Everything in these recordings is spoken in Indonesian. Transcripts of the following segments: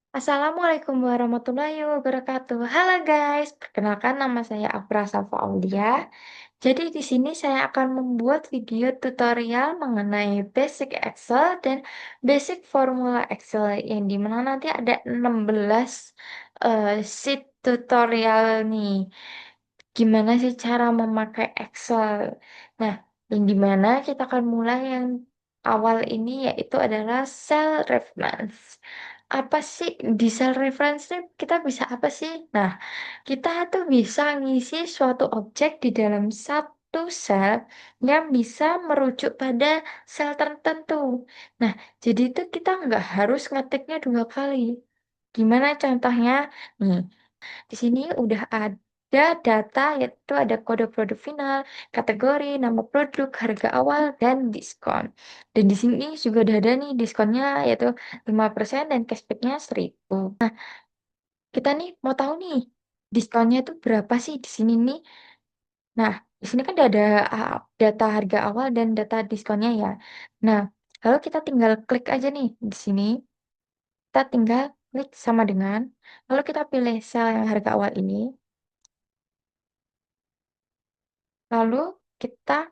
Assalamualaikum warahmatullahi wabarakatuh. Halo guys, perkenalkan nama saya Afra Safa Aulia. Jadi di sini saya akan membuat video tutorial mengenai basic Excel dan basic formula Excel yang dimana nanti ada 16 sheet tutorial nih. Gimana sih cara memakai Excel? Nah, yang dimana kita akan mulai yang awal ini yaitu adalah cell reference. Apa sih di cell reference ini kita bisa apa sih? Nah, kita tuh bisa ngisi suatu objek di dalam satu sel yang bisa merujuk pada sel tertentu. Nah, jadi itu kita nggak harus ngetiknya dua kali. Gimana contohnya? Nih, di sini udah ada data, yaitu ada kode produk final, kategori, nama produk, harga awal, dan diskon. Dan di sini juga udah ada nih diskonnya, yaitu 5% dan cashbacknya 1.000. Nah, kita nih mau tahu nih, diskonnya itu berapa sih di sini nih? Nah, di sini kan udah ada data harga awal dan data diskonnya ya. Nah, lalu kita tinggal klik aja nih di sini. Kita tinggal klik sama dengan, lalu kita pilih sel yang harga awal ini. Lalu kita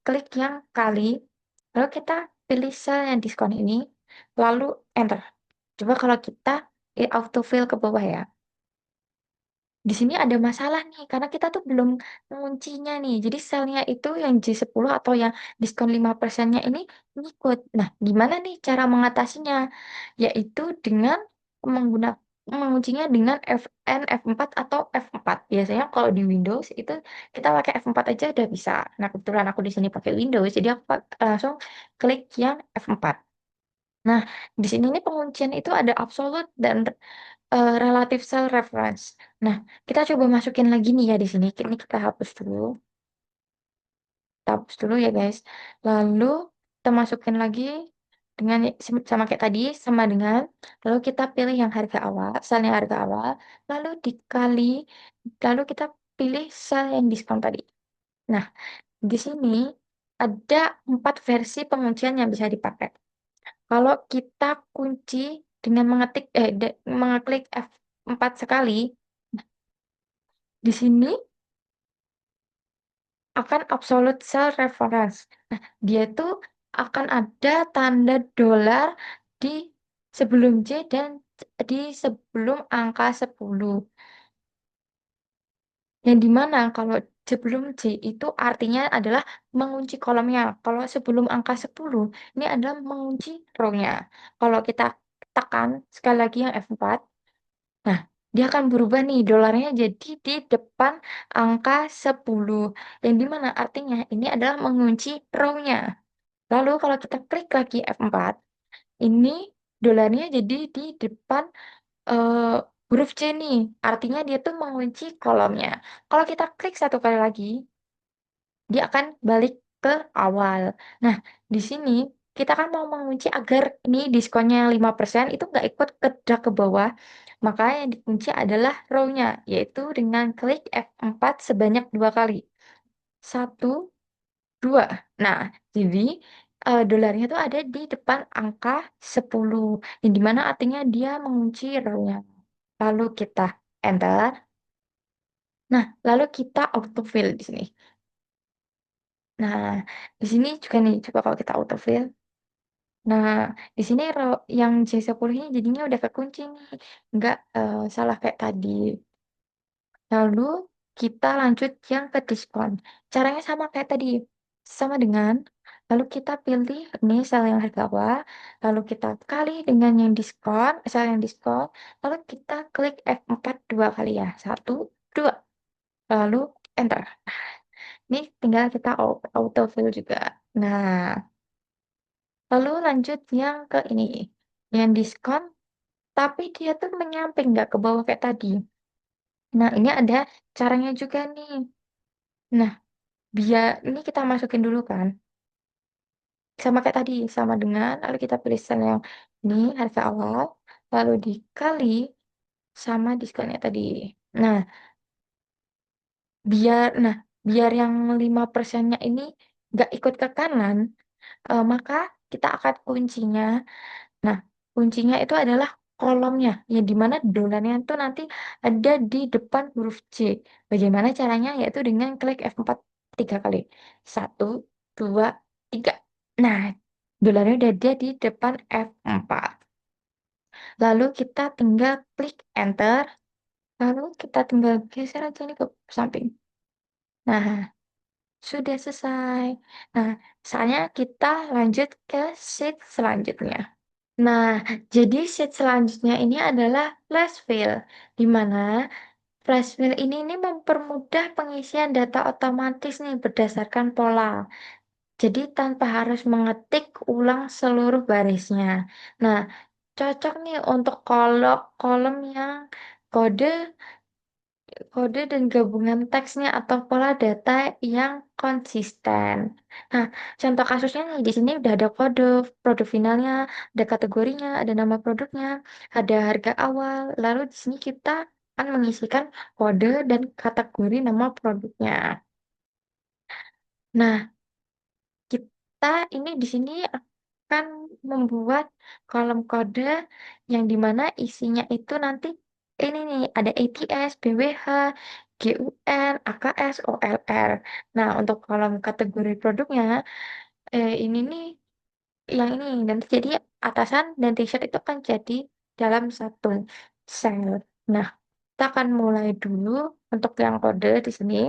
klik yang kali, lalu kita pilih sel yang diskon ini, lalu enter. Coba kalau kita autofill ke bawah ya. Di sini ada masalah nih, karena kita tuh belum menguncinya nih. Jadi selnya itu yang J10 atau yang diskon 5%-nya ini ngikut. Nah, gimana nih cara mengatasinya? Yaitu dengan menggunakan menguncinya dengan Fn, F4 atau F4. Biasanya kalau di Windows itu kita pakai F4 aja udah bisa. Nah, kebetulan aku di sini pakai Windows, jadi aku langsung klik yang F4. Nah, di sini nih penguncian itu ada absolute dan relative cell reference. Nah, kita coba masukin lagi nih ya di sini. Ini kita hapus dulu. Kita hapus dulu ya guys. Lalu kita masukin lagi dengan sama kayak tadi, sama dengan, lalu kita pilih yang harga awal, selnya harga awal, lalu dikali, lalu kita pilih sel yang diskon tadi. Nah, di sini ada 4 versi penguncian yang bisa dipakai. Kalau kita kunci dengan mengeklik F4 sekali, di sini akan absolute cell reference. Nah, dia itu akan ada tanda dolar di sebelum J dan di sebelum angka 10. Yang dimana kalau sebelum J itu artinya adalah mengunci kolomnya. Kalau sebelum angka 10, ini adalah mengunci row-nya. Kalau kita tekan sekali lagi yang F4, nah, dia akan berubah nih, dolarnya jadi di depan angka 10. Yang dimana artinya ini adalah mengunci row-nya. Lalu kalau kita klik lagi F4, ini dolarnya jadi di depan eh, huruf C nih. Artinya dia tuh mengunci kolomnya. Kalau kita klik satu kali lagi, dia akan balik ke awal. Nah, di sini kita kan mau mengunci agar ini diskonnya yang 5% itu nggak ikut ke drag ke bawah. Maka yang dikunci adalah row-nya, yaitu dengan klik F4 sebanyak 2 kali. Satu, dua. Nah, jadi dolarnya itu ada di depan angka 10, yang dimana artinya dia mengunci row-nya. Lalu kita enter. Nah, lalu kita autofill di sini. Nah, di sini juga nih, coba kalau kita autofill. Nah, di sini yang J10 ini jadinya udah kekunci nih. Nggak salah kayak tadi. Lalu kita lanjut yang ke diskon. Caranya sama kayak tadi. Sama dengan, lalu kita pilih ini sel yang harga awal, lalu kita kali dengan yang diskon, sel yang diskon, lalu kita klik F4 2 kali ya. Satu, dua. Lalu enter. Ini tinggal kita autofill juga. Nah, lalu lanjut yang ke ini. Yang diskon, tapi dia tuh menyamping, nggak ke bawah kayak tadi. Nah, ini ada caranya juga nih. Nah, biar ini kita masukin dulu kan. Sama kayak tadi, sama dengan, lalu kita pilih sel yang ini, harga awal, lalu dikali sama diskonnya tadi. Nah, nah, biar yang 5%-nya ini nggak ikut ke kanan, maka kita akan kuncinya. Nah, kuncinya itu adalah kolomnya, yang dimana dolarnya itu nanti ada di depan huruf C. Bagaimana caranya? Yaitu dengan klik F4 tiga kali. Satu, dua, tiga. Nah, dolarnya udah ada di depan F4. Lalu kita tinggal klik Enter. Lalu kita tinggal geser aja nih ke samping. Nah, sudah selesai. Nah, saatnya kita lanjut ke sheet selanjutnya. Nah, jadi sheet selanjutnya ini adalah flash fill, di mana flash fill ini mempermudah pengisian data otomatis nih berdasarkan pola. Jadi tanpa harus mengetik ulang seluruh barisnya. Nah, cocok nih untuk kolom yang kode kode dan gabungan teksnya atau pola data yang konsisten. Nah, contoh kasusnya nih di sini udah ada kode produk finalnya, ada kategorinya, ada nama produknya, ada harga awal. Lalu di sini kita akan mengisikan kode dan kategori nama produknya. Nah, kita ini di sini akan membuat kolom kode yang dimana isinya itu nanti ini nih ada ATS, BWH, GUN, AKS, OLR. Nah, untuk kolom kategori produknya ini nih yang ini dan jadi atasan dan t-shirt itu akan jadi dalam satu sel. Nah, kita akan mulai dulu untuk yang kode di sini.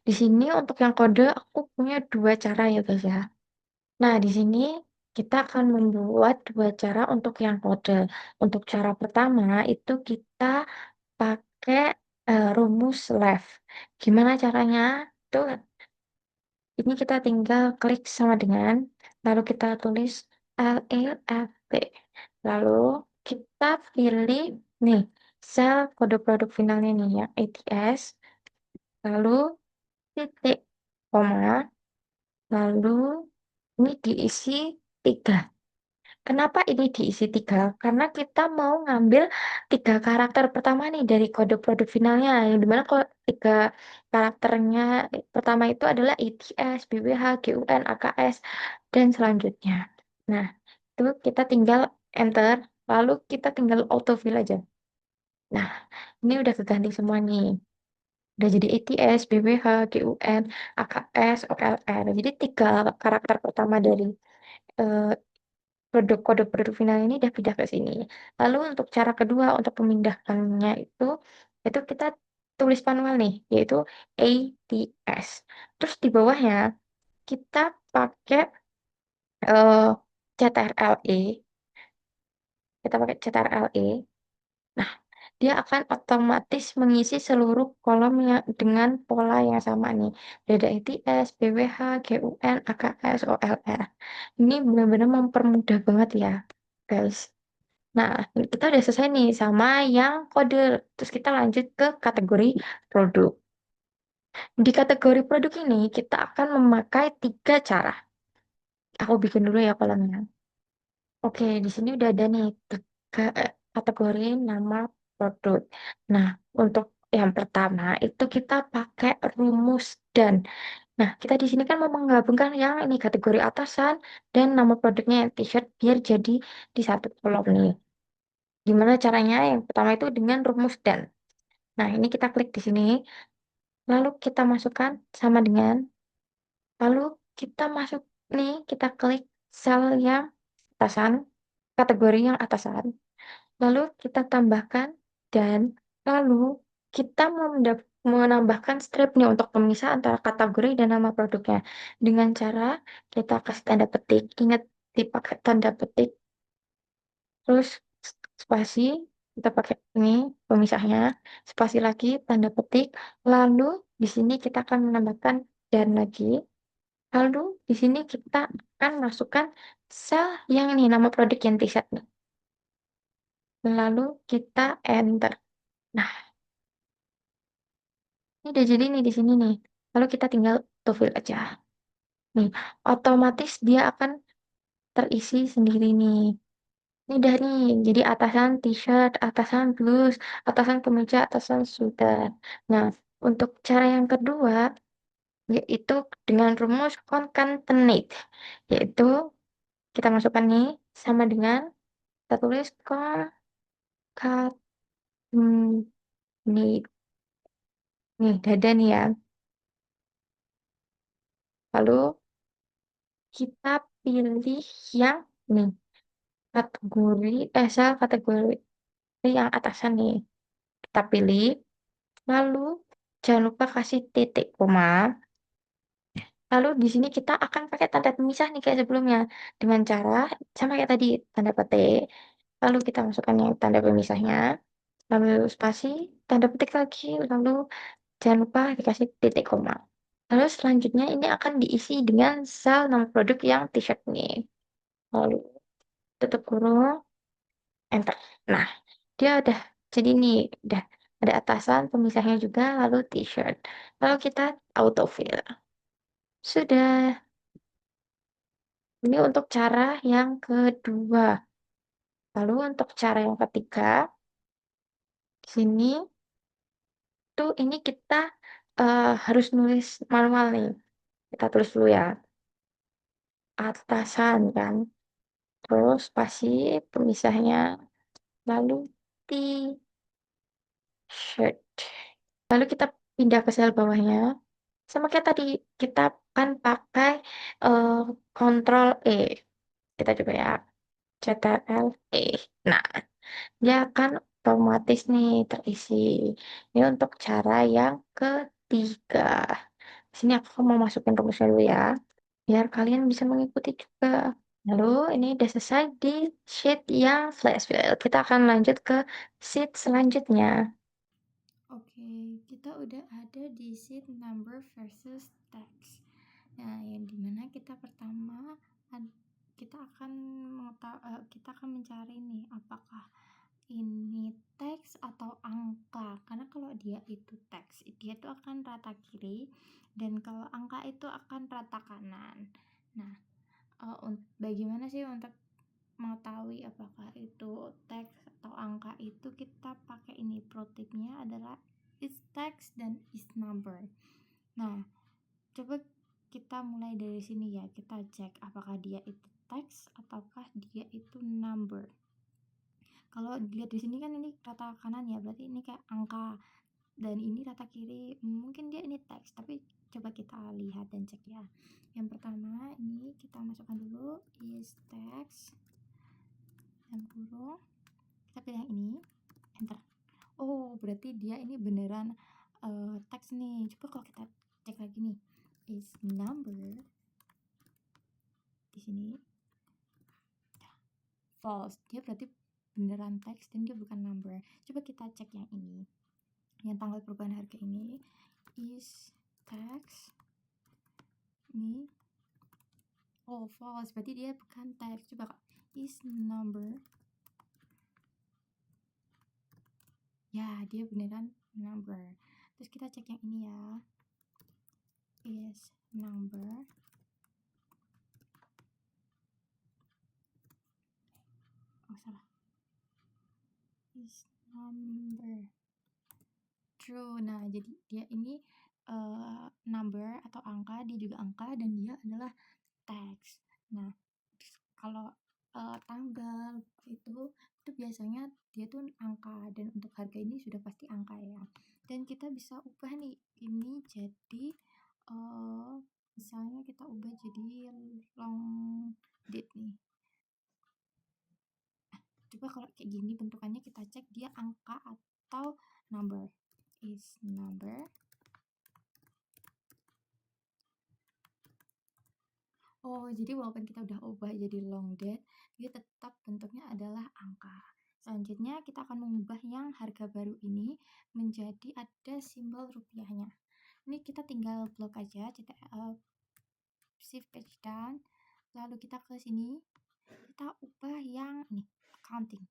Di sini untuk yang kode aku punya dua cara ya guys ya. Nah, di sini kita akan membuat dua cara untuk yang kode. Untuk cara pertama itu kita pakai rumus left. Gimana caranya? Tuh, ini kita tinggal klik sama dengan, lalu kita tulis LEFT. Lalu kita pilih nih sel kode produk finalnya nih yang ATS, lalu titik, koma, lalu ini diisi 3. Kenapa ini diisi 3? Karena kita mau ngambil 3 karakter pertama nih dari kode produk finalnya. Yang dimana kalau 3 karakternya pertama itu adalah ETS, BWH, GUN, AKS, dan selanjutnya. Nah, itu kita tinggal enter, lalu kita tinggal autofill aja. Nah, ini udah keganti semua nih. Udah jadi ETS, BWH, GUN, AKS, OLR. Jadi 3 karakter pertama dari eh, produk kode produk final ini udah pindah ke sini. Lalu untuk cara kedua untuk memindahkannya itu kita tulis manual nih, yaitu ATS. Terus di bawahnya kita pakai eh, CTRL-E, kita pakai CTRL-E. Nah, dia akan otomatis mengisi seluruh kolom yang dengan pola yang sama nih. Udah ada ATS, BWH, GUN, AKS, OLR. Ini benar-benar mempermudah banget ya, guys. Nah, kita udah selesai nih sama yang kode. Terus kita lanjut ke kategori produk. Di kategori produk ini, kita akan memakai 3 cara. Aku bikin dulu ya kolomnya. Oke, di sini udah ada nih 3 kategori nama produk. Nah, untuk yang pertama itu kita pakai rumus dan. Nah, kita di sini kan mau menggabungkan yang ini kategori atasan dan nama produknya yang t-shirt biar jadi di satu kolom nih. Gimana caranya? Yang pertama itu dengan rumus dan. Nah, ini kita klik di sini, lalu kita masukkan sama dengan, lalu kita masuk nih, kita klik sel yang atasan, kategori yang atasan, lalu kita tambahkan dan, lalu kita menambahkan stripnya untuk pemisah antara kategori dan nama produknya. Dengan cara kita kasih tanda petik, ingat dipakai tanda petik, terus spasi, kita pakai ini pemisahnya, spasi lagi, tanda petik, lalu di sini kita akan menambahkan dan lagi, lalu di sini kita akan masukkan sel yang ini, nama produk yang t-shirt nih. Lalu kita enter. Nah, ini udah jadi nih di sini nih. Lalu kita tinggal autofill aja. Nih, otomatis dia akan terisi sendiri nih. Ini udah nih, jadi atasan t-shirt, atasan blus, atasan kemeja, atasan sweater. Nah, untuk cara yang kedua, yaitu dengan rumus concatenate, yaitu kita masukkan nih sama dengan kita tulis kat hmm, nih nih dada nih ya. Lalu kita pilih yang nih kategori kategori yang atasan nih. Kita pilih, lalu jangan lupa kasih titik koma. Lalu di sini kita akan pakai tanda pemisah nih kayak sebelumnya. Dengan cara sama kayak tadi, tanda petik. Lalu kita masukkan yang tanda pemisahnya. Lalu spasi, tanda petik lagi. Lalu jangan lupa dikasih titik koma. Lalu selanjutnya ini akan diisi dengan sel nama produk yang t-shirt nih. Lalu tutup kurung, enter. Nah, dia udah jadi nih, udah ada atasan, pemisahnya juga, lalu t-shirt. Lalu kita autofill. Sudah. Ini untuk cara yang kedua. Lalu untuk cara yang ketiga, di sini tuh ini kita harus nulis manual nih. Kita tulis dulu ya. Atasan kan. Terus spasi pemisahnya. Lalu t-shirt. Lalu kita pindah ke sel bawahnya. Sama kayak tadi, kita kan pakai eh, Ctrl E. Kita coba ya. Ctrl E. Nah, dia akan otomatis nih terisi. Ini untuk cara yang ketiga. Di sini aku mau masukin rumusnya dulu ya, biar kalian bisa mengikuti juga. Lalu ini udah selesai di sheet yang flash fill. Kita akan lanjut ke sheet selanjutnya. Oke, kita udah ada di sheet number versus text. Nah, yang dimana kita pertama kita akan mencari nih apakah ini teks atau angka. Karena kalau dia itu teks, dia itu akan rata kiri, dan kalau angka itu akan rata kanan. Nah, bagaimana sih untuk mengetahui apakah itu teks atau angka? Itu kita pakai ini, pro tipnya adalah is text dan is number. Nah, coba kita mulai dari sini ya, kita cek apakah dia itu teks ataukah dia itu number. Kalau dilihat di sini kan ini rata kanan ya, berarti ini kayak angka, dan ini rata kiri, mungkin dia ini teks, tapi coba kita lihat dan cek ya. Yang pertama ini kita masukkan dulu is text dan kurung, kita pilih yang ini, enter. Oh, berarti dia ini beneran teks nih. Coba kalau kita cek lagi nih, is number, di sini false, dia berarti beneran teks dan dia bukan number. Coba kita cek yang ini, yang tanggal perubahan harga ini, is text, ini false, berarti dia bukan teks. Coba is number, ya dia beneran number. Terus kita cek yang ini ya, is number, salah, is number, true. Nah, jadi dia ini number atau angka, dia juga angka dan dia adalah teks. Nah, kalau tanggal itu biasanya dia tuh angka, dan untuk harga ini sudah pasti angka ya. Dan kita bisa ubah nih ini jadi misalnya kita ubah jadi long date nih. Coba kalau kayak gini bentukannya, kita cek dia angka atau number. Is number. Oh, jadi walaupun kita udah ubah jadi long date, dia tetap bentuknya adalah angka. Selanjutnya kita akan mengubah yang harga baru ini menjadi ada simbol rupiahnya. Ini kita tinggal blok aja, shift page down, lalu kita ke sini, kita ubah yang ini, accounting.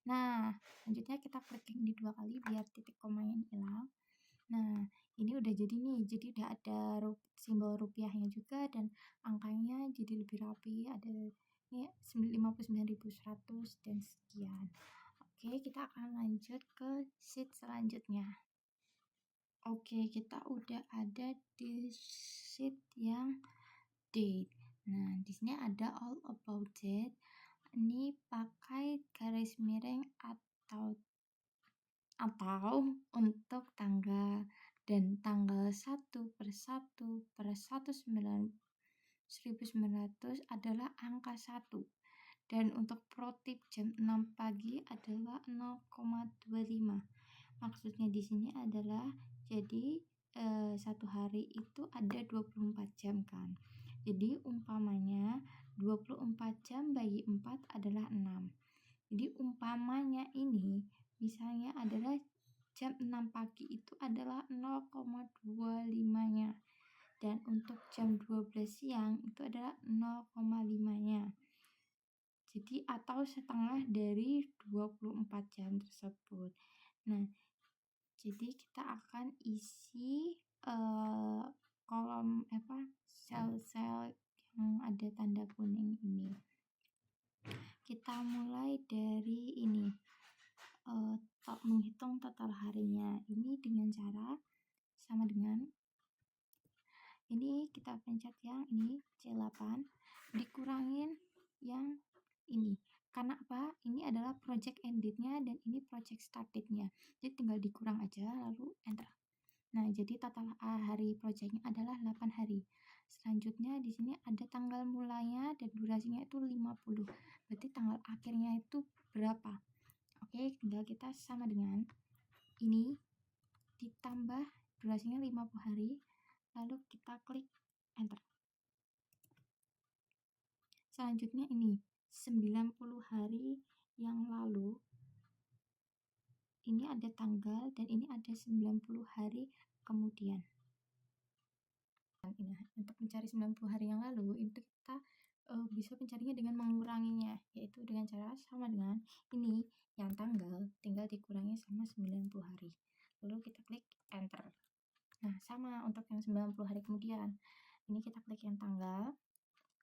Nah, selanjutnya kita klik ini 2 kali biar titik komanya hilang. Nah, ini udah jadi nih, jadi udah ada simbol rupiahnya juga, dan angkanya jadi lebih rapi, ada ini 59.100 dan sekian. Oke, kita akan lanjut ke sheet selanjutnya. Oke, kita udah ada di sheet yang date. Nah, di sini ada all about date, Ini pakai garis miring atau untuk tanggal, dan tanggal 1/1/1900 adalah angka 1. Dan untuk pro tip jam 6 pagi adalah 0,25. Maksudnya di sini adalah jadi satu hari itu ada 24 jam kan. Jadi umpamanya 24 jam bagi 4 adalah 6. Jadi umpamanya ini misalnya adalah jam 6 pagi itu adalah 0,25-nya. Dan untuk jam 12 siang itu adalah 0,5-nya. Jadi atau setengah dari 24 jam tersebut. Nah, jadi kita akan isi kolom sel-sel yang ada tanda kuning ini. Kita mulai dari ini, menghitung total harinya. Ini dengan cara sama dengan ini, kita pencet yang ini C8 dikurangin yang ini. Karena apa? Ini adalah project endednya dan ini project startednya. Jadi tinggal dikurang aja lalu enter. Nah, jadi total hari projectnya adalah 8 hari. Selanjutnya di sini ada tanggal mulanya dan durasinya itu 50. Berarti tanggal akhirnya itu berapa? Oke, tinggal kita sama dengan ini ditambah durasinya 50 hari. Lalu kita klik enter. Selanjutnya ini 90 hari yang lalu. Ini ada tanggal dan ini ada 90 hari kemudian. Nah, untuk mencari 90 hari yang lalu itu kita bisa mencarinya dengan menguranginya, yaitu dengan cara sama dengan ini yang tanggal tinggal dikurangi sama 90 hari. Lalu kita klik enter. Nah, sama untuk yang 90 hari kemudian. Ini kita klik yang tanggal,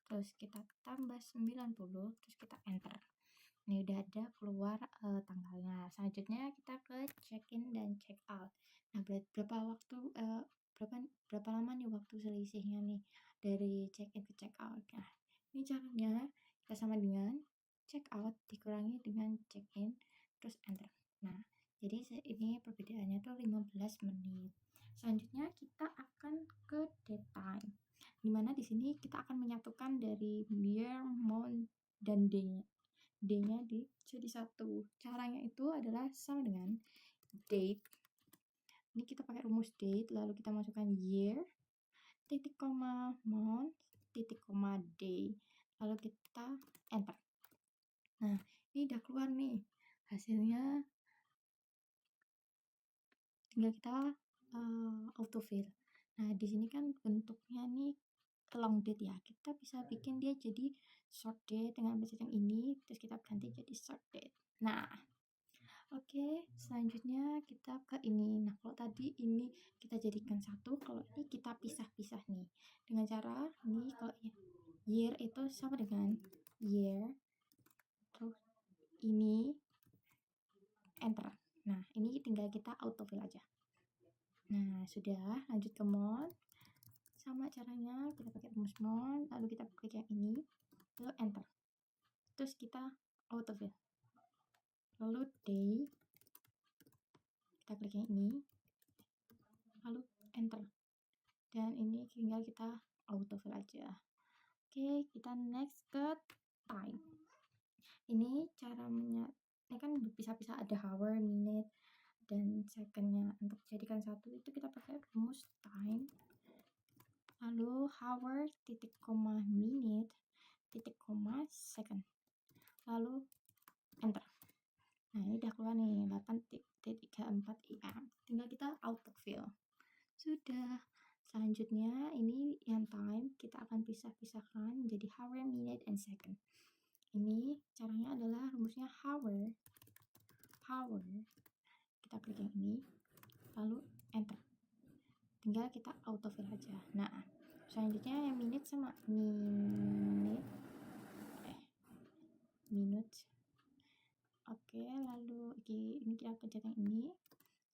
terus kita tambah 90, terus kita enter. Ini udah ada keluar tanggalnya. Selanjutnya kita ke check in dan check out. Nah, berapa lama nih waktu selisihnya nih dari check in ke check out. Nah, ini caranya kita sama dengan check out dikurangi dengan check in terus enter. Nah, jadi ini perbedaannya tuh 15 menit. Selanjutnya kita akan ke date time. Dimana di sini kita akan menyatukan dari year, month, dan day-nya. D-nya jadi satu. Caranya itu adalah sama dengan date. Ini kita pakai rumus date, lalu kita masukkan year, titik koma month, titik koma day, lalu kita enter. Nah, ini udah keluar nih hasilnya. Tinggal kita autofill. Nah, di sini kan bentuknya nih long date ya. Kita bisa bikin dia jadi short date dengan baca yang ini, terus kita ganti jadi short date. Nah, oke, selanjutnya kita ke ini. Nah, kalau tadi ini kita jadikan satu, kalau ini kita pisah-pisah nih. Dengan cara ini kalau year itu sama dengan year, terus ini enter. Nah, ini tinggal kita autofill aja. Nah, sudah, lanjut ke month. Sama caranya, kita pakai rumus month, lalu kita klik yang ini, lalu enter. Terus kita autofill. Lalu day, kita klik yang ini, lalu enter. Dan ini tinggal kita autofill aja. Oke, kita next ke time. Ini cara ini kan bisa-bisa ada hour, minute, dan secondnya. Untuk jadikan satu itu kita pakai rumus time, lalu hour, titik koma minute, titik koma second, lalu enter. Nah, ini udah keluar nih 8.34 AM. Tinggal kita autofill. Sudah. Selanjutnya ini yang time kita akan pisah-pisahkan menjadi hour, minute, and second. Ini caranya adalah rumusnya hour. Kita klik yang ini, lalu enter. Tinggal kita autofill aja. Nah, selanjutnya yang minute sama minute. Oke, lalu ini kita pencet yang ini,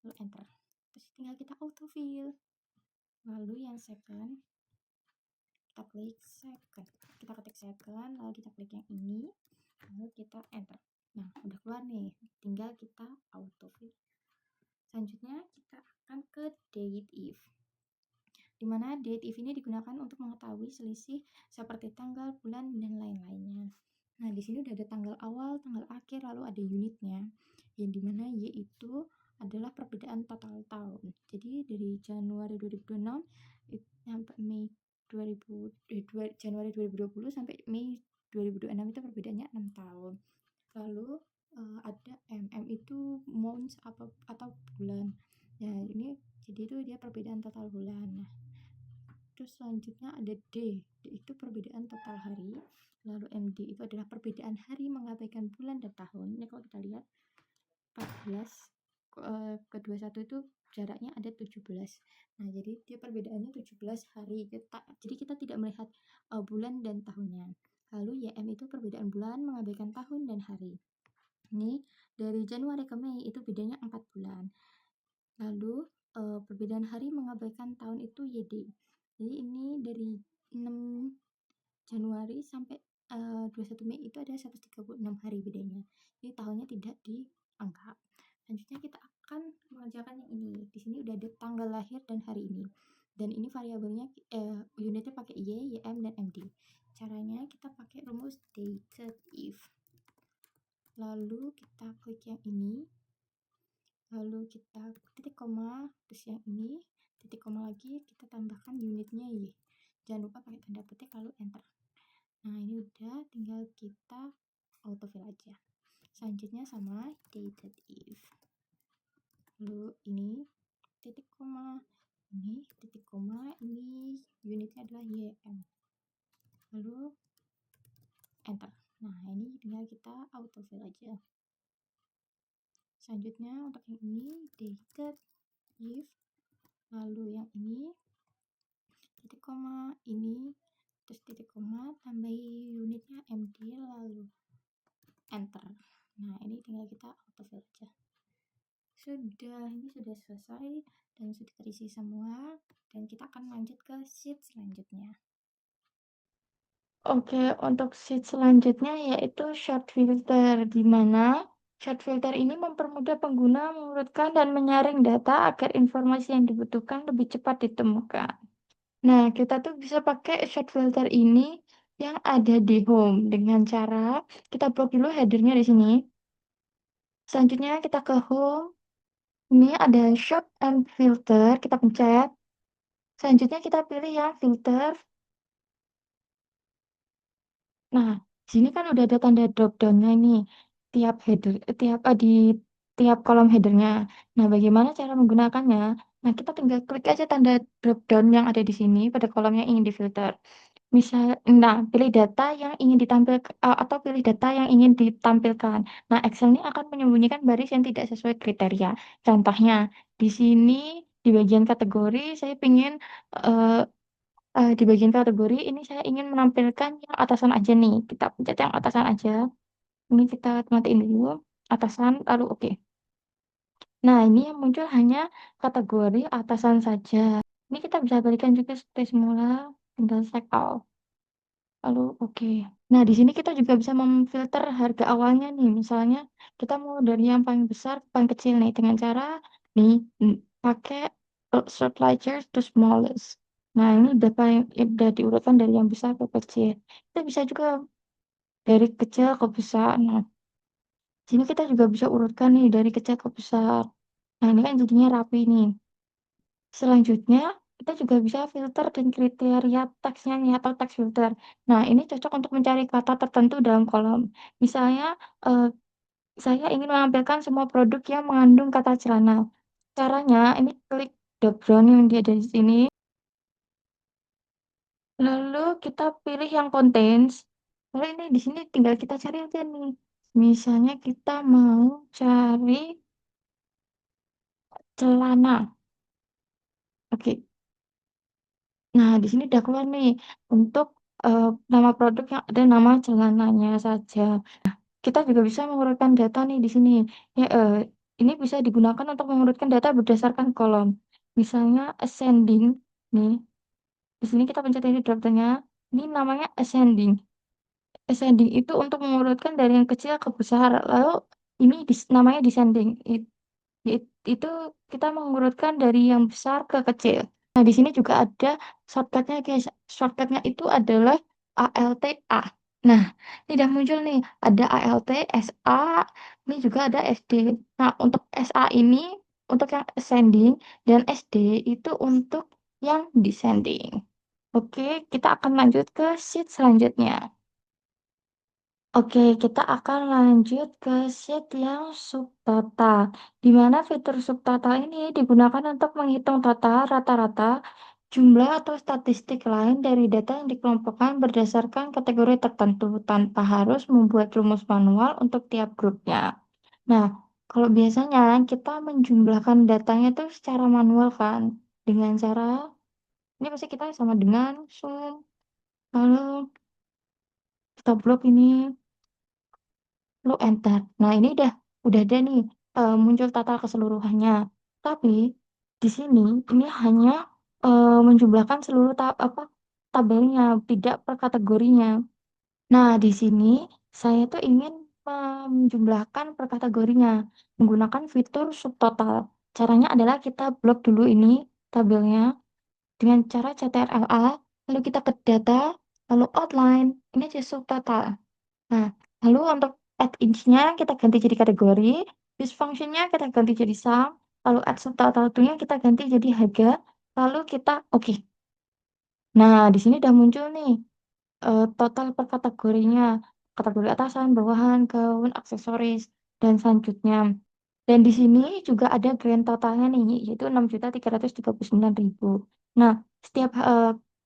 lalu enter. Terus tinggal kita autofill. Lalu yang second, kita klik second. Kita ketik second, lalu kita klik yang ini, lalu kita enter. Nah, udah keluar nih, tinggal kita autofill. Selanjutnya kita akan ke date if, di mana date if ini digunakan untuk mengetahui selisih seperti tanggal, bulan, dan lain-lainnya. Nah, di sini udah ada tanggal awal, tanggal akhir, lalu ada unitnya, yang dimana Y itu adalah perbedaan total tahun. Jadi dari Januari 2026 sampai Mei 2000, Januari 2020 sampai Mei 2026 itu perbedaannya 6 tahun. Lalu ada M itu months atau bulan. Ya, ini jadi itu dia perbedaan total bulan. Nah, terus selanjutnya ada D itu perbedaan total hari. Lalu MD itu adalah perbedaan hari mengabaikan bulan dan tahun. Ini kalau kita lihat 14 ke 21 itu jaraknya ada 17. Nah, jadi dia perbedaannya 17 hari. Jadi kita tidak melihat bulan dan tahunnya. Lalu YM itu perbedaan bulan mengabaikan tahun dan hari. Ini dari Januari ke Mei itu bedanya 4 bulan. Lalu perbedaan hari mengabaikan tahun itu YD. Jadi ini dari 6 Januari sampai 21 Mei itu ada 136 hari bedanya. Jadi tahunnya tidak dianggap. Selanjutnya kita akan mengerjakan yang ini. Di sini udah ada tanggal lahir dan hari ini. Dan ini variabelnya unitnya pakai Y, YM, dan MD. Caranya kita pakai rumus dated if. Lalu kita klik yang ini, lalu kita titik koma, terus yang ini titik koma lagi, kita tambahkan unitnya Y, jangan lupa pakai tanda petik lalu enter. Nah, ini udah, tinggal kita autofill aja. Selanjutnya sama dated if, lalu ini titik koma, ini titik koma, ini unitnya adalah YM, lalu enter. Nah, ini tinggal kita autofill aja. Selanjutnya untuk yang ini dated if, lalu yang ini titik koma, ini terus titik koma, tambahi unitnya MD, lalu enter. Nah, ini tinggal kita autofill aja. Ini sudah selesai dan sudah terisi semua, dan kita akan lanjut ke sheet selanjutnya. Oke, untuk sheet selanjutnya yaitu short filter, di mana short filter ini mempermudah pengguna mengurutkan dan menyaring data agar informasi yang dibutuhkan lebih cepat ditemukan. Nah, kita tuh bisa pakai short filter ini yang ada di home dengan cara kita blok dulu headernya di sini. Selanjutnya kita ke home. Ini ada short and filter, kita pencet. Selanjutnya kita pilih yang filter. Nah, di sini kan udah ada tanda drop down-nya nih, di tiap kolom headernya. Nah, bagaimana cara menggunakannya? Nah, kita tinggal klik aja tanda drop down yang ada di sini pada kolom yang ingin difilter. Pilih data yang ingin ditampilkan atau pilih data yang ingin ditampilkan. Nah, Excel ini akan menyembunyikan baris yang tidak sesuai kriteria. Contohnya, di sini di bagian kategori saya ingin di bagian kategori ini saya ingin menampilkan yang atasan aja nih. Kita pencet yang atasan aja. Ini kita matiin dulu atasan, lalu oke. Nah, ini yang muncul hanya kategori atasan saja. Ini kita bisa balikan juga seperti semula, tinggal check out. Lalu oke. Nah, di sini kita juga bisa memfilter harga awalnya nih. Misalnya kita mau dari yang paling besar ke paling kecil nih dengan cara nih pakai sort largest to smallest. Nah, ini udah diurutkan dari yang besar ke kecil. Kita bisa juga dari kecil ke besar. Nah, sini kita juga bisa urutkan nih dari kecil ke besar. Nah, ini kan jadinya rapi nih. Selanjutnya, kita juga bisa filter dan kriteria teksnya nih atau teks filter. Nah, ini cocok untuk mencari kata tertentu dalam kolom. Misalnya, eh, saya ingin menampilkan semua produk yang mengandung kata celana. Caranya, ini klik drop down yang dia ada di sini. Lalu kita pilih yang contains. Lalu ini di sini tinggal kita cari aja nih. Misalnya kita mau cari celana. Oke. Nah, di sini udah keluar nih untuk nama produk yang ada nama celananya saja. Kita juga bisa mengurutkan data nih di sini. Ya, ini bisa digunakan untuk mengurutkan data berdasarkan kolom. Misalnya ascending nih. Di sini kita pencet ini drop down-nya. Ini namanya ascending. ascending itu untuk mengurutkan dari yang kecil ke besar. Lalu ini namanya descending. Itu kita mengurutkan dari yang besar ke kecil. Nah, di sini juga ada shortcutnya guys. Shortcutnya itu adalah ALTA. Nah, ini udah muncul nih. Ada ALT, SA, ini juga ada SD. Nah, untuk SA ini untuk yang ascending dan SD itu untuk yang descending. Oke, kita akan lanjut ke sheet selanjutnya. Oke, kita akan lanjut ke sheet yang subtotal, di mana fitur subtotal ini digunakan untuk menghitung total rata-rata jumlah atau statistik lain dari data yang dikelompokkan berdasarkan kategori tertentu tanpa harus membuat rumus manual untuk tiap grupnya. Nah, kalau biasanya kita menjumlahkan datanya itu secara manual kan, dengan cara ini pasti kita sama dengan sum, lalu kita blok ini. Lu enter. Nah, ini udah ada nih muncul total keseluruhannya. Tapi di sini ini hanya menjumlahkan seluruh tabelnya, tidak per kategorinya. Nah, di sini saya tuh ingin menjumlahkan per kategorinya menggunakan fitur subtotal. Caranya adalah kita blok dulu ini tabelnya dengan cara CTRL-A, lalu kita ke data, lalu outline, ini aja subtotal. Nah, lalu untuk add inch-nya kita ganti jadi kategori, use function-nya kita ganti jadi sum, lalu add subtotal to-nya kita ganti jadi harga, lalu kita oke. Nah, di sini udah muncul nih total per kategorinya, kategori atasan, bawahan, gaun, aksesoris, dan selanjutnya. Dan di sini juga ada grand totalnya nih, yaitu 6.339.000. Nah, setiap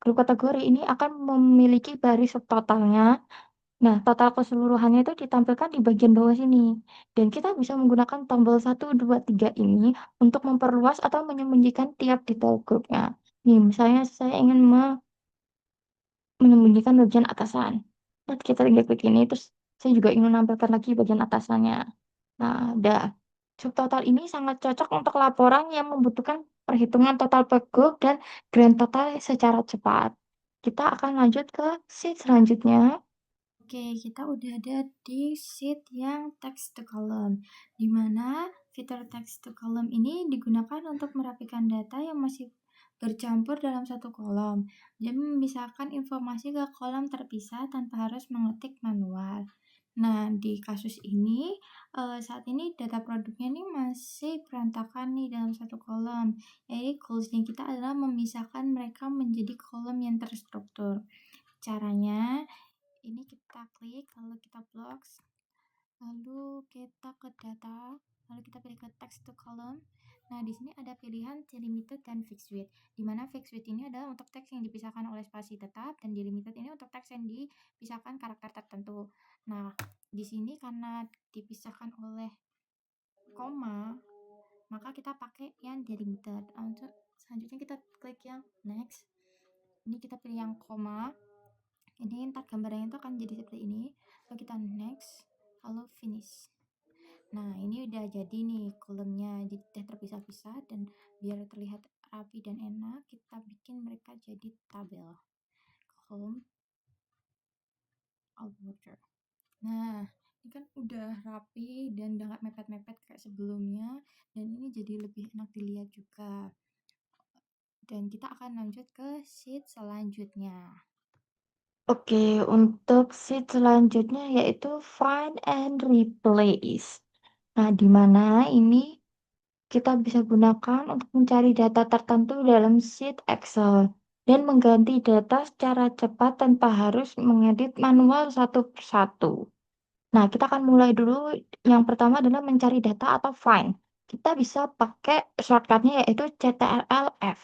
grup kategori ini akan memiliki baris subtotalnya. Nah, total keseluruhannya itu ditampilkan di bagian bawah sini. Dan kita bisa menggunakan tombol 1, 2, 3 ini untuk memperluas atau menyembunyikan tiap detail grupnya. Nih, misalnya saya ingin menyembunyikan bagian atasan. Nah, kita tinggal klik ini, terus saya juga ingin menampilkan lagi bagian atasannya. Nah, ada. Subtotal ini sangat cocok untuk laporan yang membutuhkan perhitungan total per grup dan grand total secara cepat. Kita akan lanjut ke sheet selanjutnya. Oke, kita udah ada di sheet yang text to column, di mana fitur text to column ini digunakan untuk merapikan data yang masih bercampur dalam satu kolom. Jadi memisahkan informasi ke kolom terpisah tanpa harus mengetik manual. Nah, di kasus ini, saat ini data produknya ini masih berantakan nih dalam satu kolom. Jadi, goalsnya kita adalah memisahkan mereka menjadi kolom yang terstruktur. Caranya, ini kita klik, lalu kita blocks, lalu kita ke data, lalu kita pilih ke text to column. Nah, di sini ada pilihan delimited dan fixed width, di mana fixed width ini adalah untuk teks yang dipisahkan oleh spasi tetap, dan delimited ini untuk teks yang dipisahkan karakter tertentu. Nah, di sini karena dipisahkan oleh koma, maka kita pakai yang delimited. Untuk selanjutnya kita klik yang next. Ini kita pilih yang koma. Ini ntar gambarnya itu akan jadi seperti ini. Lalu kita next, lalu finish. Nah, ini udah jadi nih kolomnya, jadi udah terpisah-pisah, dan biar terlihat rapi dan enak, kita bikin mereka jadi tabel. Column, all border. Nah, ini kan udah rapi dan udah gak mepet-mepet kayak sebelumnya, dan ini jadi lebih enak dilihat juga. Dan kita akan lanjut ke sheet selanjutnya. Oke, untuk sheet selanjutnya yaitu find and replace. Nah, di mana ini kita bisa gunakan untuk mencari data tertentu dalam sheet Excel dan mengganti data secara cepat tanpa harus mengedit manual satu persatu. Nah, kita akan mulai dulu. Yang pertama adalah mencari data atau find. Kita bisa pakai shortcutnya yaitu CTRL-F.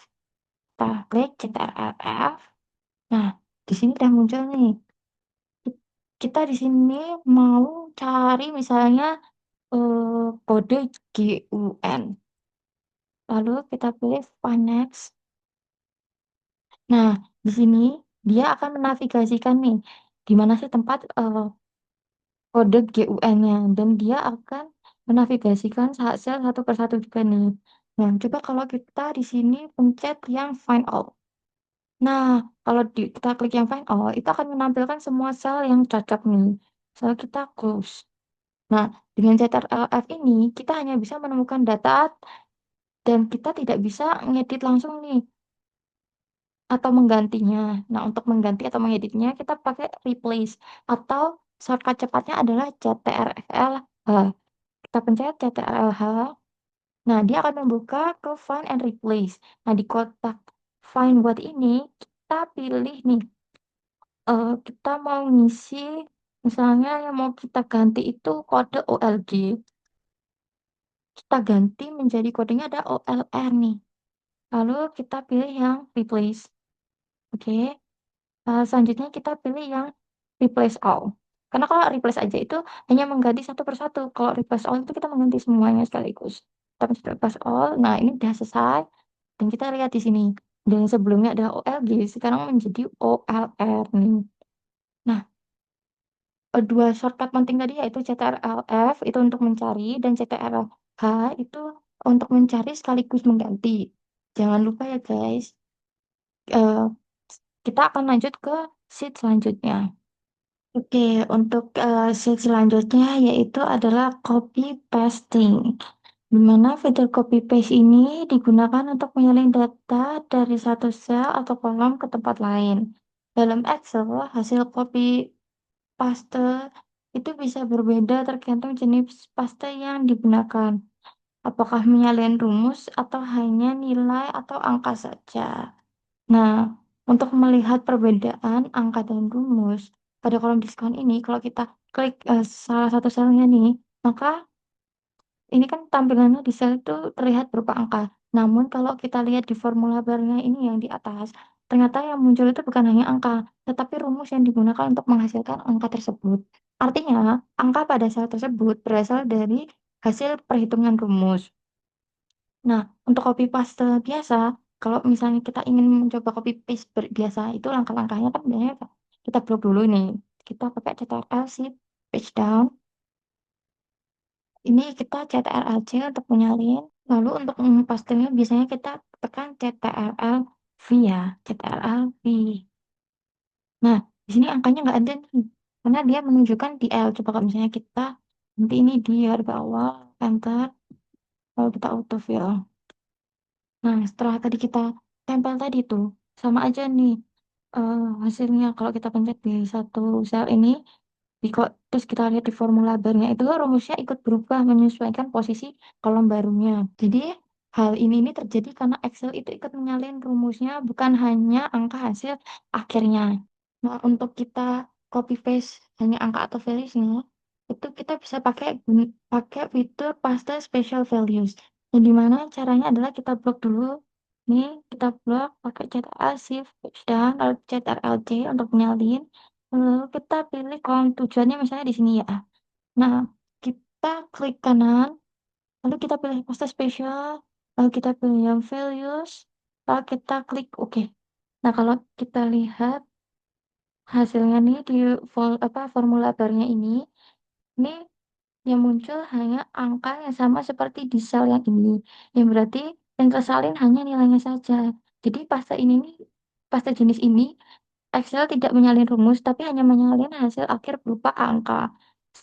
Kita klik CTRL-F. Nah, di sini udah muncul nih. Kita di sini mau cari misalnya kode GUN. Lalu kita pilih find next. Nah, di sini dia akan menavigasikan nih di mana sih tempat kode GUN-nya dan dia akan menavigasikan sel satu persatu juga nih. Nah, coba kalau kita di sini pencet yang find all. Nah, kalau kita klik yang find all, itu akan menampilkan semua sel yang cocok nih. Sel kita close. Nah, dengan CTRL-F ini, kita hanya bisa menemukan data dan kita tidak bisa ngedit langsung nih atau menggantinya. Nah, untuk mengganti atau mengeditnya kita pakai replace atau shortcut cepatnya adalah CTRL-H. Kita pencet CTRL-H. Nah, dia akan membuka ke find and replace. Nah, di kotak find what ini kita pilih nih, kita mau ngisi misalnya yang mau kita ganti itu kode OLG. Kita ganti menjadi kodenya ada OLR nih. Lalu kita pilih yang replace. Oke. Selanjutnya kita pilih yang replace all. Karena kalau replace aja itu hanya mengganti satu persatu. Kalau replace all itu kita mengganti semuanya sekaligus. Tapi replace all, nah ini udah selesai. Dan kita lihat di sini. Dan sebelumnya ada OLG, sekarang menjadi OLR nih. Nah, dua shortcut penting tadi yaitu CTRL-F itu untuk mencari dan CTRL-H itu untuk mencari sekaligus mengganti. Jangan lupa ya guys. Eh, kita akan lanjut ke sheet selanjutnya. Oke, untuk sheet selanjutnya yaitu adalah copy pasting. Di mana fitur copy paste ini digunakan untuk menyalin data dari satu sel atau kolom ke tempat lain. Dalam Excel, hasil copy paste itu bisa berbeda tergantung jenis paste yang digunakan. Apakah menyalin rumus atau hanya nilai atau angka saja. Nah, untuk melihat perbedaan angka dan rumus pada kolom diskon ini, kalau kita klik salah satu selnya nih, maka ini kan tampilannya di sel itu terlihat berupa angka. Namun kalau kita lihat di formula barnya ini yang di atas, ternyata yang muncul itu bukan hanya angka, tetapi rumus yang digunakan untuk menghasilkan angka tersebut. Artinya, angka pada sel tersebut berasal dari hasil perhitungan rumus. Nah, untuk copy paste biasa, kalau misalnya kita ingin mencoba copy paste biasa, itu langkah-langkahnya kan biasanya kita blok dulu nih. Kita pakai Ctrl Shift page down. Ini kita Ctrl C untuk menyalin. Lalu untuk pastenya biasanya kita tekan Ctrl V ya, Ctrl V. Nah, di sini angkanya nggak ada nih, karena dia menunjukkan di L. Coba kalau misalnya kita nanti ini di harga awal, enter, lalu kita auto fill. Nah, setelah tadi kita tempel tadi tuh, sama aja nih hasilnya kalau kita pencet di satu sel ini, terus kita lihat di formula barnya itu rumusnya ikut berubah menyesuaikan posisi kolom barunya. Jadi hal ini terjadi karena Excel itu ikut menyalin rumusnya bukan hanya angka hasil akhirnya. Nah, untuk kita copy paste hanya angka atau values-nya, itu kita bisa pakai fitur paste special values. Yang dimana caranya adalah kita blok dulu. Nih, kita blok pakai Ctrl Shift Push down, lalu Ctrl C untuk menyalin. Lalu kita pilih kolom tujuannya misalnya di sini ya. Nah, kita klik kanan, lalu kita pilih paste special, lalu kita pilih yang values, lalu kita klik OK. Nah, kalau kita lihat hasilnya nih di formula barnya ini yang muncul hanya angka yang sama seperti di sel yang ini. Yang berarti yang tersalin hanya nilainya saja. Jadi paste jenis ini Excel tidak menyalin rumus, tapi hanya menyalin hasil akhir berupa angka.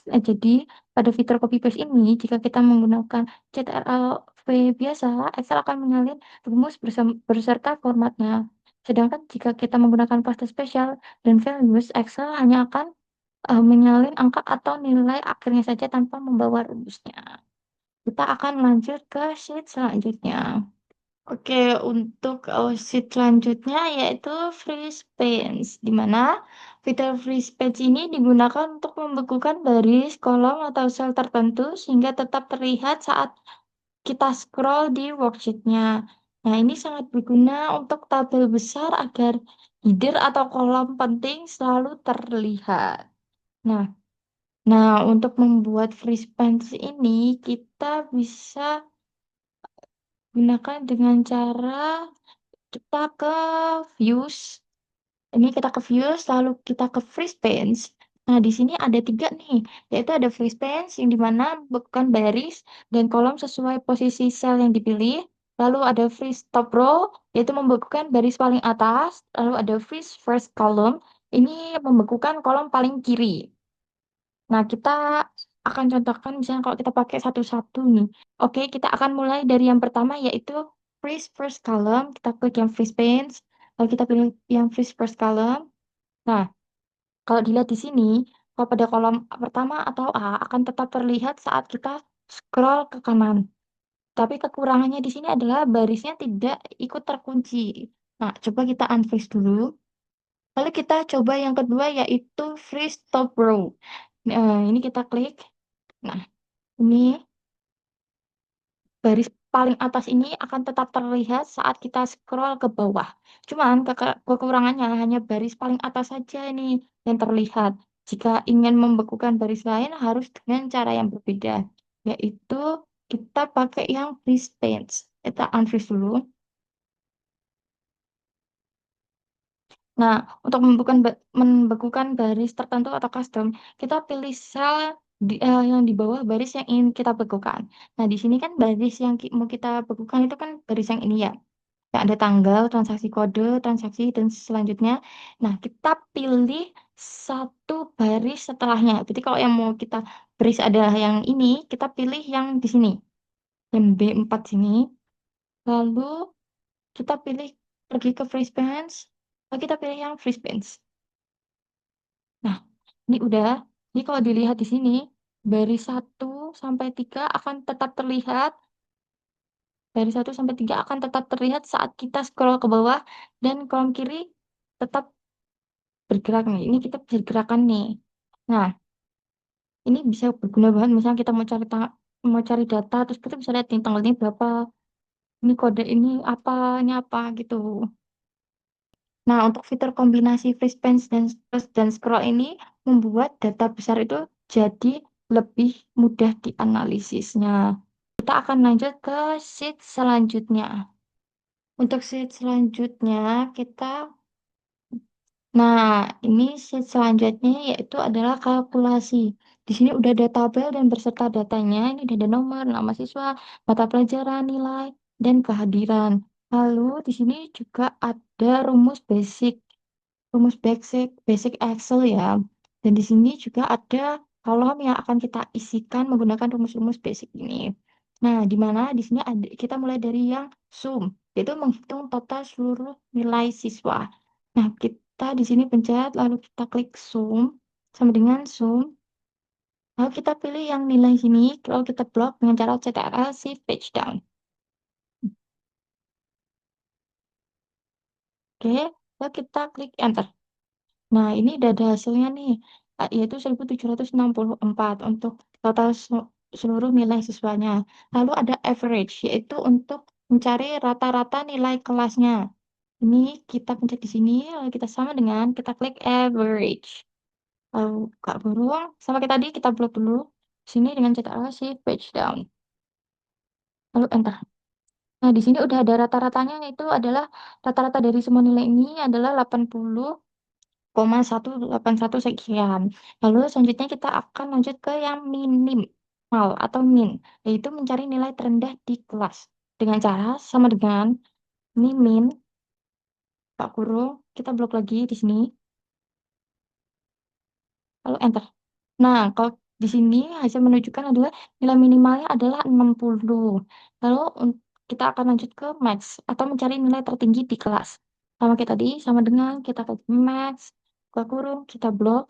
Jadi, pada fitur copy paste ini, jika kita menggunakan Ctrl+V biasa, Excel akan menyalin rumus beserta formatnya. Sedangkan jika kita menggunakan paste spesial dan values, Excel hanya akan menyalin angka atau nilai akhirnya saja tanpa membawa rumusnya. Kita akan lanjut ke sheet selanjutnya. Oke, untuk sheet selanjutnya yaitu free space, di mana fitur free space ini digunakan untuk membekukan baris, kolom, atau sel tertentu sehingga tetap terlihat saat kita scroll di worksheet-nya. Nah, ini sangat berguna untuk tabel besar agar header atau kolom penting selalu terlihat. Nah, untuk membuat free space ini kita bisa gunakan dengan cara kita ke views, ini kita ke views, lalu kita ke free space. Nah, di sini ada tiga nih, yaitu ada free space yang dimana bukan baris dan kolom sesuai posisi sel yang dipilih. Lalu ada freeze top row, yaitu membekukan baris paling atas. Lalu ada freeze first column, ini membekukan kolom paling kiri. Nah, kita akan contohkan misalnya kalau kita pakai satu-satu nih. Oke, kita akan mulai dari yang pertama yaitu freeze first column. Kita klik yang freeze panes, lalu kita pilih yang freeze first column. Nah, kalau dilihat di sini, kalau pada kolom pertama atau A akan tetap terlihat saat kita scroll ke kanan. Tapi kekurangannya di sini adalah barisnya tidak ikut terkunci. Nah, coba kita unfreeze dulu. Lalu kita coba yang kedua yaitu freeze top row. Ini kita klik. Nah, ini baris paling atas ini akan tetap terlihat saat kita scroll ke bawah. Cuman kekurangannya hanya baris paling atas saja ini yang terlihat. Jika ingin membekukan baris lain harus dengan cara yang berbeda, yaitu kita pakai yang freeze panes. Kita unfreeze dulu. Nah, untuk membekukan baris tertentu atau custom, kita pilih sel yang di bawah baris yang ingin kita bekukan. Nah, di sini kan baris yang mau kita bekukan itu kan baris yang ini ya. Yang ada tanggal, transaksi kode, transaksi, dan selanjutnya. Nah, kita pilih satu baris setelahnya. Berarti kalau yang mau kita baris adalah yang ini, kita pilih yang di sini. Yang B4 sini. Lalu kita pilih pergi ke freeze bands. Lalu kita pilih yang freeze bands. Nah, ini udah. Ini kalau dilihat di sini, baris 1 sampai 3 akan tetap terlihat. Baris 1 sampai 3 akan tetap terlihat saat kita scroll ke bawah. Dan kolom kiri tetap bergerak nih. Ini kita bisa gerakan nih. Nah, ini bisa berguna banget. Misalnya kita mau cari data, terus kita bisa lihat nih tanggalnya berapa. Ini kode ini apa gitu. Nah, untuk fitur kombinasi freeze panes dan scroll ini membuat data besar itu jadi lebih mudah dianalisisnya. Kita akan lanjut ke sheet selanjutnya. Untuk sheet selanjutnya, ini sheet selanjutnya yaitu adalah kalkulasi. Di sini udah ada tabel dan berserta datanya. Ini udah ada nomor, nama siswa, mata pelajaran, nilai, dan kehadiran. Lalu di sini juga ada rumus basic Excel ya. Dan di sini juga ada kolom yang akan kita isikan menggunakan rumus-rumus basic ini. Nah, di mana di sini kita mulai dari yang sum, yaitu menghitung total seluruh nilai siswa. Nah, kita di sini pencet, lalu kita klik sum, sama dengan sum. Lalu kita pilih yang nilai sini, lalu kita blok dengan cara Ctrl Shift Page Down. Oke, lalu kita klik Enter. Nah, ini udah ada hasilnya nih, yaitu 1764 untuk total seluruh nilai siswanya. Lalu ada average, yaitu untuk mencari rata-rata nilai kelasnya. Ini kita pencet di sini, lalu kita sama dengan kita klik average. Lalu Kak Burung, sama kayak tadi kita blok dulu. Sini dengan cara shift page down. Lalu enter. Nah, di sini udah ada rata-ratanya, itu adalah rata-rata dari semua nilai ini adalah 80,181 sekian. Lalu selanjutnya kita akan lanjut ke yang minimal atau min, yaitu mencari nilai terendah di kelas. Dengan cara sama dengan ini min, Kak Kurung, kita blok lagi di sini, lalu enter. Nah, kalau di sini hasil menunjukkan adalah nilai minimalnya adalah 60. Lalu kita akan lanjut ke max atau mencari nilai tertinggi di kelas. Sama kayak tadi, sama dengan kita ke max, buka kurung, kita blok,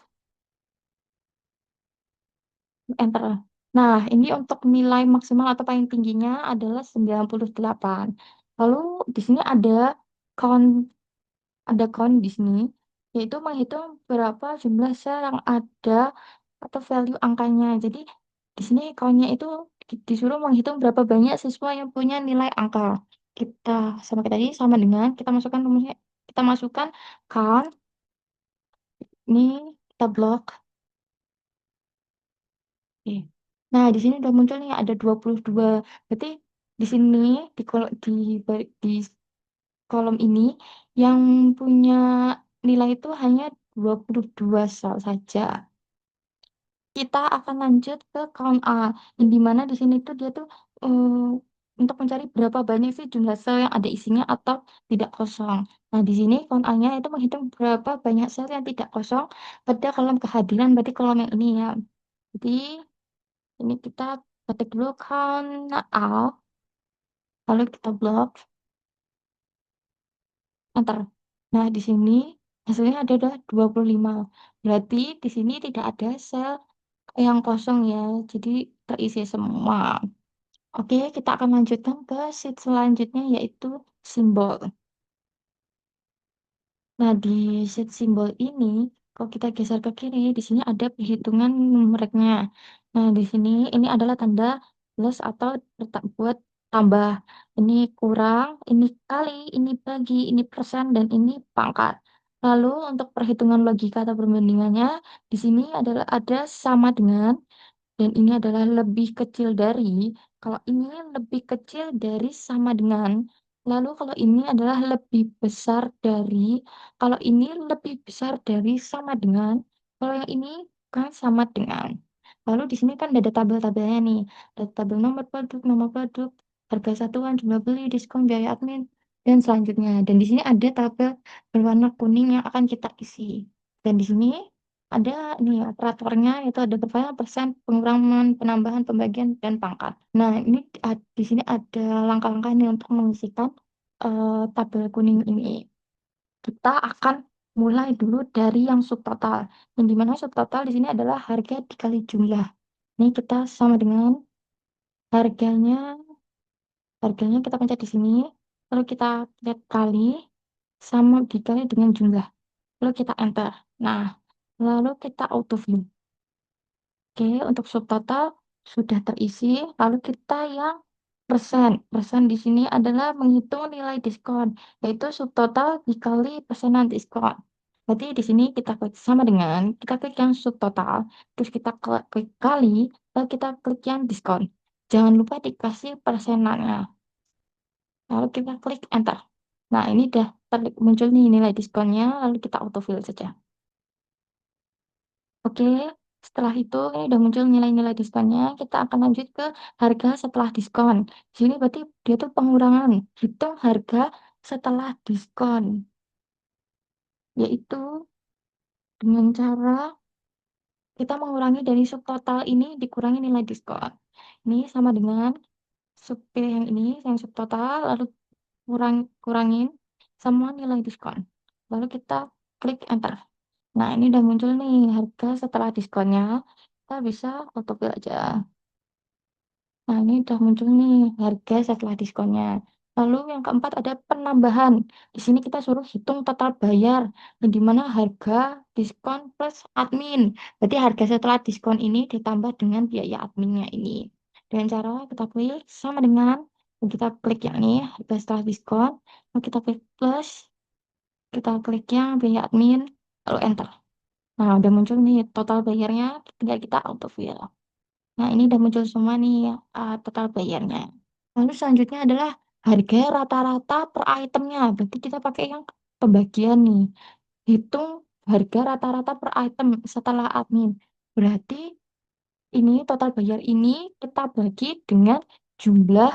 enter. Nah, ini untuk nilai maksimal atau paling tingginya adalah 98. Lalu di sini count ada count di sini, yaitu menghitung berapa jumlah sel yang ada atau value angkanya. Jadi di sini count-nya itu disuruh menghitung berapa banyak siswa yang punya nilai angka. Kita sama kayak tadi sama dengan kita masukkan count ini kita blok. Oke. Nah, di sini udah muncul nih ada 22. Berarti di sini di kolom ini yang punya nilai itu hanya 22 sel saja. Kita akan lanjut ke count A, yang dimana di sini tuh dia tuh eh, untuk mencari berapa banyak sih jumlah sel yang ada isinya atau tidak kosong. Nah, di sini count A-nya itu menghitung berapa banyak sel yang tidak kosong pada kolom kehadiran, berarti kolom yang ini ya. Jadi, ini kita ketik dulu count A, lalu kita blok, enter. Nah, di sini hasilnya ada 25. Berarti di sini tidak ada sel yang kosong ya, jadi terisi semua. Oke, kita akan lanjutkan ke sheet selanjutnya yaitu simbol. Nah, di sheet simbol ini, kalau kita geser ke kiri, di sini ada perhitungan numeriknya. Nah, di sini ini adalah tanda plus atau buat tambah. Ini kurang, ini kali, ini bagi, ini persen, dan ini pangkat. Lalu untuk perhitungan logika atau perbandingannya, di sini adalah ada sama dengan dan ini adalah lebih kecil dari, kalau ini lebih kecil dari sama dengan, lalu kalau ini adalah lebih besar dari, kalau ini lebih besar dari sama dengan, kalau yang ini kan sama dengan. Lalu di sini kan ada tabel-tabelnya nih, ada tabel nomor produk, harga satuan, jumlah beli, diskon, biaya admin, dan selanjutnya. Dan di sini ada tabel berwarna kuning yang akan kita isi. Dan di sini ada nih operatornya itu ada berapa persen pengurangan, penambahan, pembagian, dan pangkat. Nah, ini di sini ada langkah-langkah nih untuk mengisikan tabel kuning ini. Kita akan mulai dulu dari yang subtotal. Yang dimana subtotal di sini adalah harga dikali jumlah. Ini kita sama dengan harganya, harganya kita pencet di sini, lalu kita lihat kali sama dikali dengan jumlah. Lalu kita enter. Nah, lalu kita auto fill. Oke, untuk subtotal sudah terisi, lalu kita yang persen. Persen di sini adalah menghitung nilai diskon, yaitu subtotal dikali persenan diskon. Berarti di sini kita klik sama dengan, kita klik yang subtotal, terus kita klik kali, lalu kita klik yang diskon. Jangan lupa dikasih persenannya, lalu kita klik enter. Nah, ini udah muncul nih nilai diskonnya, lalu kita autofill saja. Oke, setelah itu ini udah muncul nilai-nilai diskonnya, kita akan lanjut ke harga setelah diskon. Di sini berarti dia tuh pengurangan, hitung harga setelah diskon, yaitu dengan cara kita mengurangi dari subtotal ini dikurangi nilai diskon. Ini sama dengan pilih yang ini, yang subtotal, lalu kurangin semua nilai diskon. Lalu kita klik enter. Nah, ini udah muncul nih harga setelah diskonnya. Kita bisa autofill aja. Nah, ini udah muncul nih harga setelah diskonnya. Lalu yang keempat ada penambahan. Di sini kita suruh hitung total bayar, yang dimana harga diskon plus admin. Berarti harga setelah diskon ini ditambah dengan biaya adminnya ini. Dengan cara kita klik sama dengan kita klik yang ini harga setelah diskon, lalu kita klik plus, kita klik yang biaya admin, lalu enter. Nah, udah muncul nih total bayarnya, tinggal kita autofill. Nah, ini udah muncul semua nih total bayarnya. Lalu selanjutnya adalah harga rata-rata per itemnya. Berarti kita pakai yang pembagian nih. Hitung harga rata-rata per item setelah admin. Berarti ini total bayar ini kita bagi dengan jumlah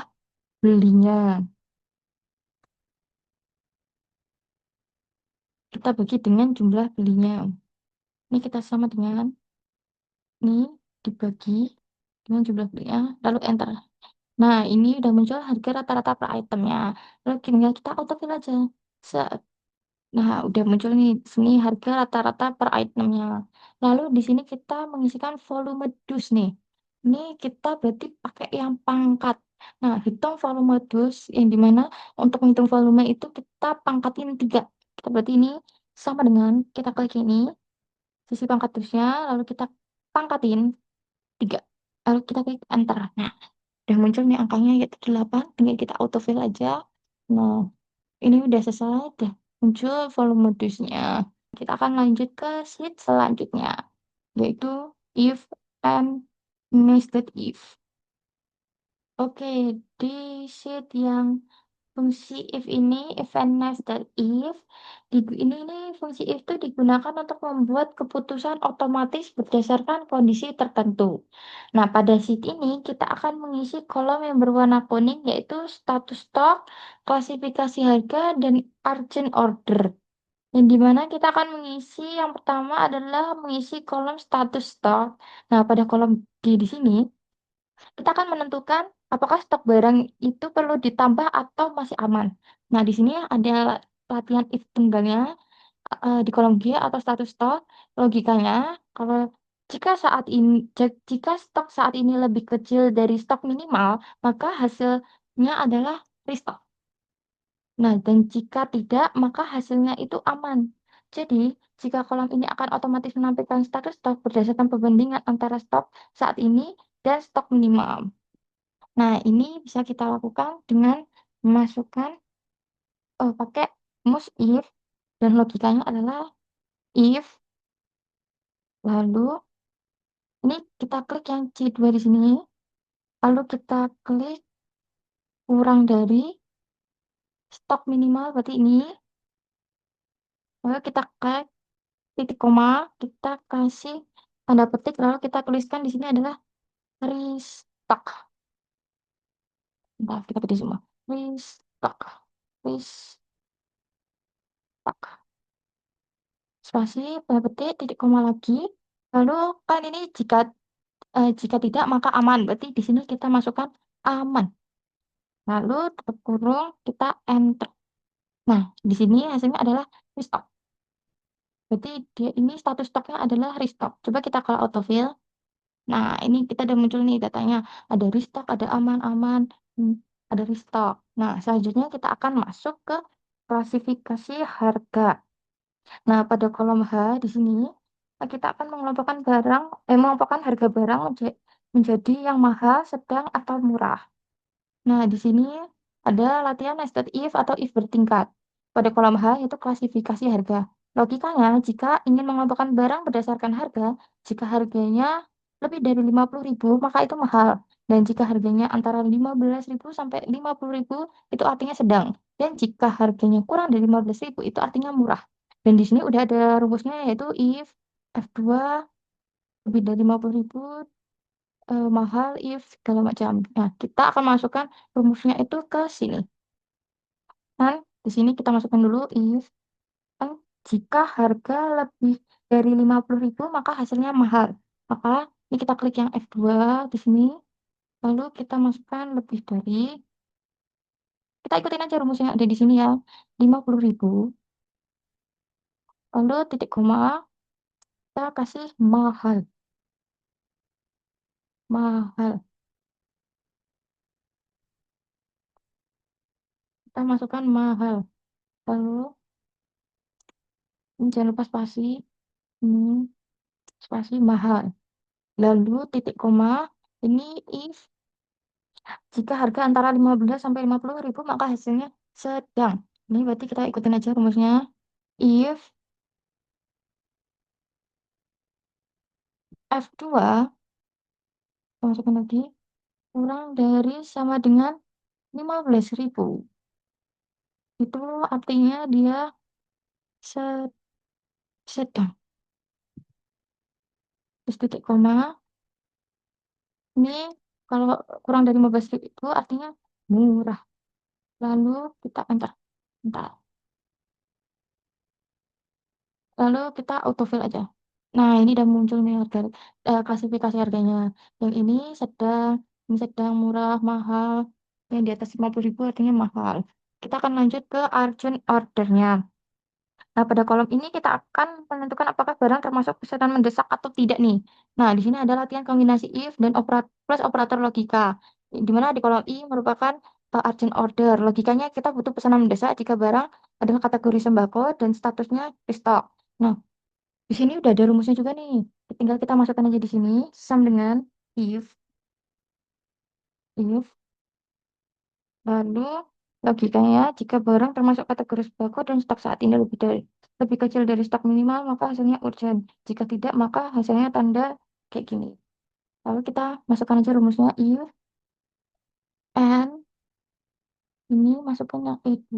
belinya. Kita bagi dengan jumlah belinya. Ini kita sama dengan ini dibagi dengan jumlah belinya, lalu enter. Nah, ini udah muncul harga rata-rata per itemnya. Lalu tinggal kita autofill aja. Set. Nah, udah muncul nih sini harga rata-rata per itemnya. Lalu di sini kita mengisikan volume dus nih. Ini kita berarti pakai yang pangkat. Nah, hitung volume dus yang dimana untuk menghitung volume itu kita pangkatin 3. Kita berarti ini sama dengan kita klik ini, sisi pangkat dusnya, lalu kita pangkatin 3. Lalu kita klik enter. Nah, udah muncul nih angkanya yaitu 8, tinggal kita autofill aja. Nah, ini udah selesai, udah muncul volume dusnya. Kita akan lanjut ke sheet selanjutnya, yaitu if and nested if. Oke, di sheet yang fungsi if ini, if and nested if, ini nih fungsi if itu digunakan untuk membuat keputusan otomatis berdasarkan kondisi tertentu. Nah, pada sheet ini kita akan mengisi kolom yang berwarna kuning yaitu status stok, klasifikasi harga, dan urgent order. Yang dimana kita akan mengisi yang pertama adalah mengisi kolom status stok. Nah, pada kolom di sini kita akan menentukan apakah stok barang itu perlu ditambah atau masih aman. Nah, di sini ada latihan if tunggalnya di kolom G atau status stok. Logikanya, kalau jika stok saat ini lebih kecil dari stok minimal, maka hasilnya adalah restock. Nah, dan jika tidak, maka hasilnya itu aman. Jadi, jika kolom ini akan otomatis menampilkan status stok berdasarkan perbandingan antara stok saat ini dan stok minimal. Nah, ini bisa kita lakukan dengan memasukkan pakai mus if dan logikanya adalah if lalu ini kita klik yang C2 di sini, lalu kita klik kurang dari stok minimal berarti ini, lalu kita klik titik koma, kita kasih tanda petik, lalu kita tuliskan di sini adalah restock. Bentar, kita ketik semua. Restock, restock. Spasi, tanda petik, titik koma lagi. Lalu kan ini jika tidak maka aman. Berarti di sini kita masukkan aman. Lalu tutup kurung, kita enter. Nah, di sini hasilnya adalah restock. Berarti dia ini status stoknya adalah restock. Coba kita kalau autofill. Nah, ini kita udah muncul nih datanya. Ada restock, ada aman-aman, ada restock. Nah, selanjutnya kita akan masuk ke klasifikasi harga. Nah, pada kolom H di sini kita akan mengelompokkan harga barang menjadi yang mahal, sedang, atau murah. Nah, di sini ada latihan nested if atau if bertingkat. Pada kolom H yaitu klasifikasi harga. Logikanya, jika ingin mengelompokkan barang berdasarkan harga, jika harganya lebih dari 50.000, maka itu mahal. Dan jika harganya antara 15.000 sampai 50.000, itu artinya sedang. Dan jika harganya kurang dari 15.000, itu artinya murah. Dan di sini udah ada rumusnya yaitu if F2 lebih dari 50.000 mahal if segala macam. Nah, kita akan masukkan rumusnya itu ke sini. Dan di sini kita masukkan dulu if kan jika harga lebih dari 50.000 maka hasilnya mahal. Maka ini kita klik yang F2 di sini. Lalu kita masukkan lebih dari kita ikutin aja rumusnya yang ada di sini ya. 50.000. Lalu titik koma kita kasih mahal. Mahal. Kita masukkan mahal. Lalu jangan lupa spasi. Ini spasi mahal. Lalu titik koma, ini if jika harga antara 15 sampai 50.000 maka hasilnya sedang. Ini berarti kita ikutin aja rumusnya. If F2, kita masukkan lagi, kurang dari sama dengan 15.000. Itu artinya dia sedang. Terus titik koma, ini kalau kurang dari 15.000 itu artinya murah. Lalu kita enter. Bentar. Lalu kita autofill aja. Nah, ini udah muncul nih klasifikasi harganya. Yang ini sedang, murah, mahal. Yang di atas 50.000 artinya mahal. Kita akan lanjut ke urgent ordernya. Nah, pada kolom ini kita akan menentukan apakah barang termasuk pesanan mendesak atau tidak nih. Nah, di sini ada latihan kombinasi if dan plus operator logika. Di mana di kolom I merupakan urgent order. Logikanya kita butuh pesanan mendesak jika barang adalah kategori sembako dan statusnya restock. Nah, di sini udah ada rumusnya juga nih. Tinggal kita masukkan aja di sini sama dengan if lalu logikanya jika barang termasuk kategori sembako dan stok saat ini lebih kecil dari stok minimal maka hasilnya urgent. Jika tidak maka hasilnya tanda kayak gini. Lalu kita masukkan aja rumusnya if and Ini masukkan yang E2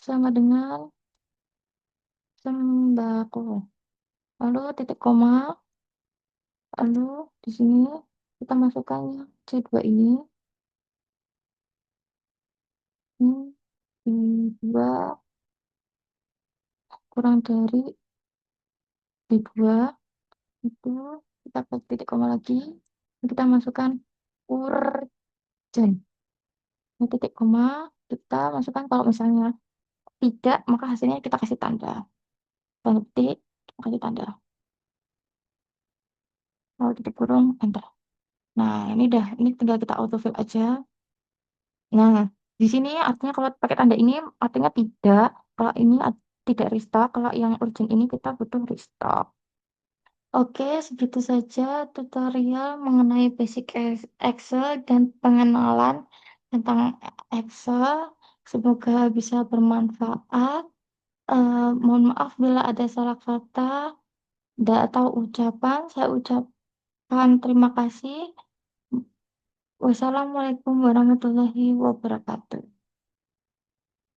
sama dengan sembako. Lalu titik koma, lalu di sini kita masukkan yang C2 ini dua kurang dari B2 itu kita ke titik koma lagi, kita masukkan urgen. Ini titik koma, kita masukkan kalau misalnya tidak, maka hasilnya kita kasih tanda. Tanda titik, kasih tanda. Kalau titik kurung, enter. Nah, ini dah, ini tinggal kita autofill aja. Nah, di sini artinya kalau pakai tanda ini artinya tidak, kalau ini tidak restock, kalau yang urgent ini kita butuh restock. Oke, segitu saja tutorial mengenai basic Excel dan pengenalan tentang Excel. Semoga bisa bermanfaat. Mohon maaf bila ada salah kata atau ucapan. Saya ucapkan terima kasih. Wassalamualaikum warahmatullahi wabarakatuh.